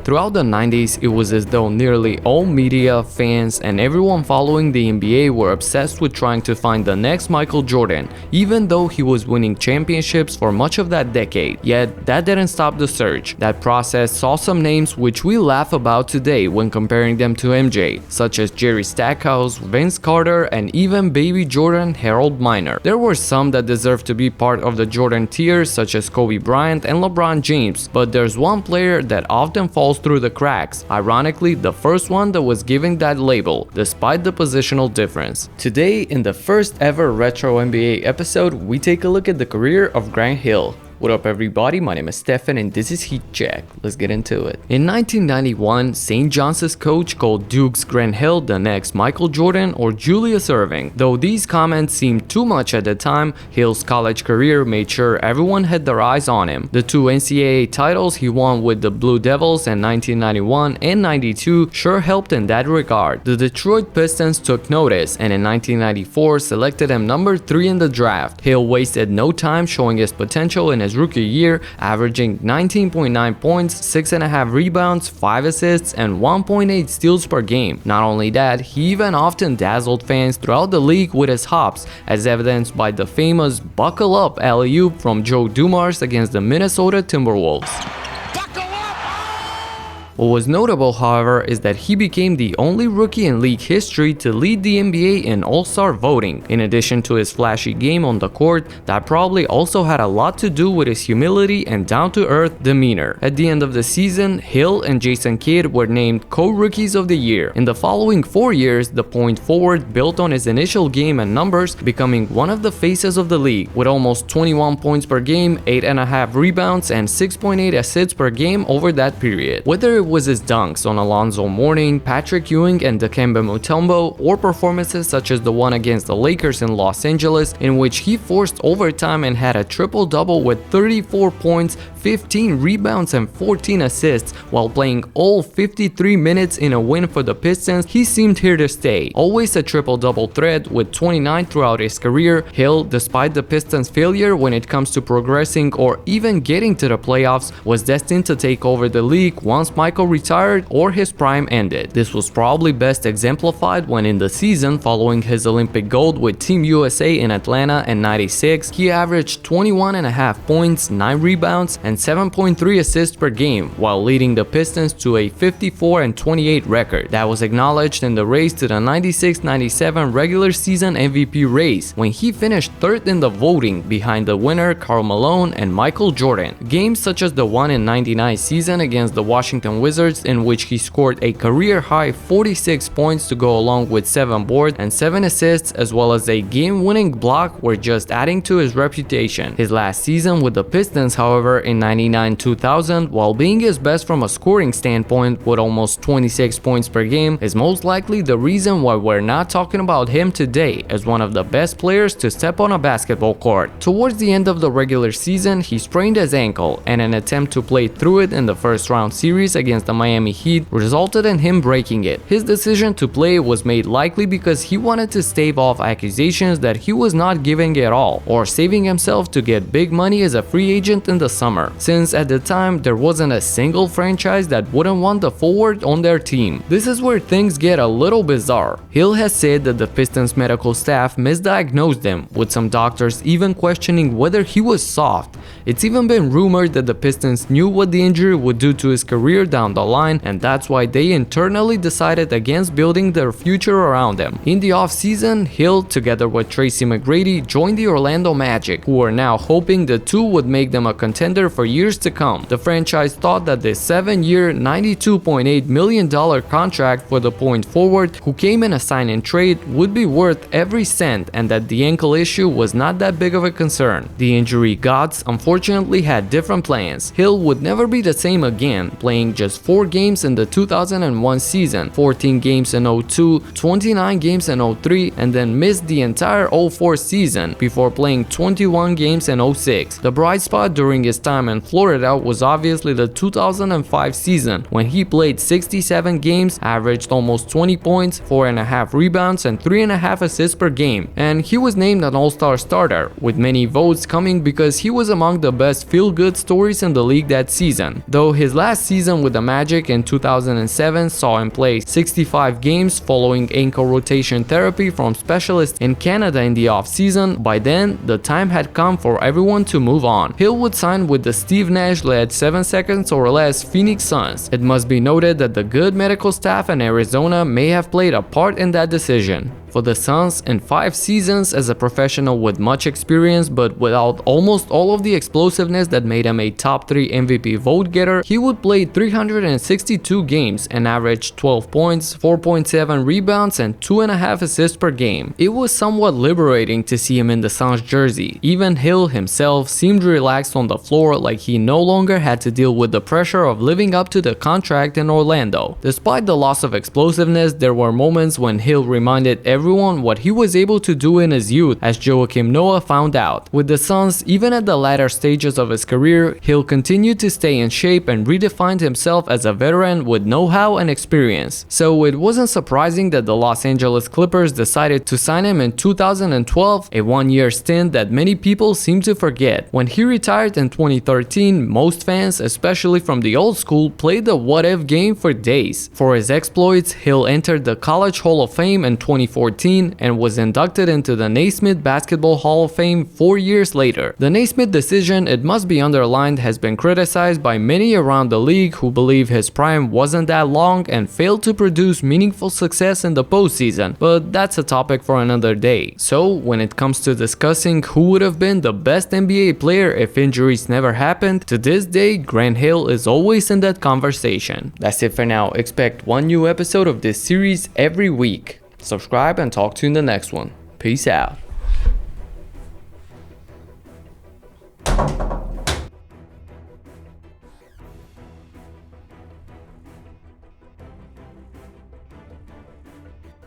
Throughout the 90s, it was as though nearly all media, fans, and everyone following the NBA were obsessed with trying to find the next Michael Jordan, even though he was winning championships for much of that decade. Yet, that didn't stop the search. That process saw some names which we laugh about today when comparing them to MJ, such as Jerry Stackhouse, Vince Carter, and even baby Jordan Harold Miner. There were some that deserved to be part of the Jordan tier, such as Kobe Bryant and LeBron James, but there's one player that often falls through the cracks, ironically the first one that was given that label, despite the positional difference. Today, in the first ever Retro NBA episode, we take a look at the career of Grant Hill. What up everybody, my name is Stefan and this is Heat Check. Let's get into it. In 1991, St. John's coach called Duke's Grant Hill the next Michael Jordan or Julius Erving. Though these comments seemed too much at the time, Hill's college career made sure everyone had their eyes on him. The two NCAA titles he won with the Blue Devils in 1991 and 92 sure helped in that regard. The Detroit Pistons took notice and in 1994 selected him number 3 in the draft. Hill wasted no time showing his potential in his rookie year, averaging 19.9 points, 6.5 rebounds, 5 assists, and 1.8 steals per game. Not only that, he even often dazzled fans throughout the league with his hops, as evidenced by the famous buckle up alley-oop from Joe Dumars against the Minnesota Timberwolves. What was notable, however, is that he became the only rookie in league history to lead the NBA in All-Star voting. In addition to his flashy game on the court, that probably also had a lot to do with his humility and down-to-earth demeanor. At the end of the season, Hill and Jason Kidd were named co-rookies of the year. In the following 4 years, the point forward built on his initial game and numbers, becoming one of the faces of the league, with almost 21 points per game, 8.5 rebounds, and 6.8 assists per game over that period. Whether it was his dunks on Alonzo Mourning, Patrick Ewing, and Dikembe Mutombo, or performances such as the one against the Lakers in Los Angeles, in which he forced overtime and had a triple-double with 34 points, 15 rebounds, and 14 assists while playing all 53 minutes in a win for the Pistons, he seemed here to stay. Always a triple-double threat with 29 throughout his career, Hill, despite the Pistons' failure when it comes to progressing or even getting to the playoffs, was destined to take over the league once Michael retired or his prime ended. This was probably best exemplified when in the season following his Olympic gold with Team USA in Atlanta in '96, he averaged 21.5 points, 9 rebounds, and 7.3 assists per game, while leading the Pistons to a 54-28 record. That was acknowledged in the race to the '96-97 regular season MVP race, when he finished third in the voting behind the winner Karl Malone and Michael Jordan. Games such as the one in '99 season against the Washington Wizards, in which he scored a career-high 46 points to go along with 7 boards and 7 assists, as well as a game-winning block, were just adding to his reputation. His last season with the Pistons, however, in '99-2000, while being his best from a scoring standpoint with almost 26 points per game, is most likely the reason why we're not talking about him today as one of the best players to step on a basketball court. Towards the end of the regular season, he sprained his ankle, and an attempt to play through it in the first-round series against the Miami Heat resulted in him breaking it. His decision to play was made likely because he wanted to stave off accusations that he was not giving it all, or saving himself to get big money as a free agent in the summer, since at the time there wasn't a single franchise that wouldn't want the forward on their team. This is where things get a little bizarre. Hill has said that the Pistons medical staff misdiagnosed him, with some doctors even questioning whether he was soft. It's even been rumored that the Pistons knew what the injury would do to his career down the line, and that's why they internally decided against building their future around him. In the offseason, Hill, together with Tracy McGrady, joined the Orlando Magic, who are now hoping the two would make them a contender for years to come. The franchise thought that the 7-year, $92.8 million contract for the point forward, who came in a sign-and-trade, would be worth every cent, and that the ankle issue was not that big of a concern. The injury gods unfortunately had different plans. Hill would never be the same again, playing just 4 games in the 2001 season, 14 games in 02, 29 games in 03, and then missed the entire 04 season before playing 21 games in 06. The bright spot during his time in Florida was obviously the 2005 season, when he played 67 games, averaged almost 20 points, 4.5 rebounds, and 3.5 assists per game, and he was named an all-star starter, with many votes coming because he was among the best feel-good stories in the league that season. Though his last season with the Magic in 2007 saw him play 65 games following ankle rotation therapy from specialists in Canada in the offseason. By then, the time had come for everyone to move on. Hill would sign with the Steve Nash-led 7 seconds or less Phoenix Suns. It must be noted that the good medical staff in Arizona may have played a part in that decision. For the Suns, in 5 seasons as a professional with much experience but without almost all of the explosiveness that made him a top 3 MVP vote getter, he would play 362 games and average 12 points, 4.7 rebounds and 2.5 assists per game. It was somewhat liberating to see him in the Suns jersey. Even Hill himself seemed relaxed on the floor, like he no longer had to deal with the pressure of living up to the contract in Orlando. Despite the loss of explosiveness, there were moments when Hill reminded everyone what he was able to do in his youth, as Joakim Noah found out. With the Suns, even at the latter stages of his career, Hill continued to stay in shape and redefined himself as a veteran with know-how and experience. So it wasn't surprising that the Los Angeles Clippers decided to sign him in 2012, a one-year stint that many people seem to forget. When he retired in 2013, most fans, especially from the old school, played the what-if game for days. For his exploits, Hill entered the College Hall of Fame in 2014 and was inducted into the Naismith Basketball Hall of Fame 4 years later. The Naismith decision, it must be underlined, has been criticized by many around the league who believe his prime wasn't that long and failed to produce meaningful success in the postseason, but that's a topic for another day. So when it comes to discussing who would have been the best NBA player if injuries never happened, to this day Grant Hill is always in that conversation. That's it for now. Expect one new episode of this series every week. Subscribe and talk to you in the next one. Peace out.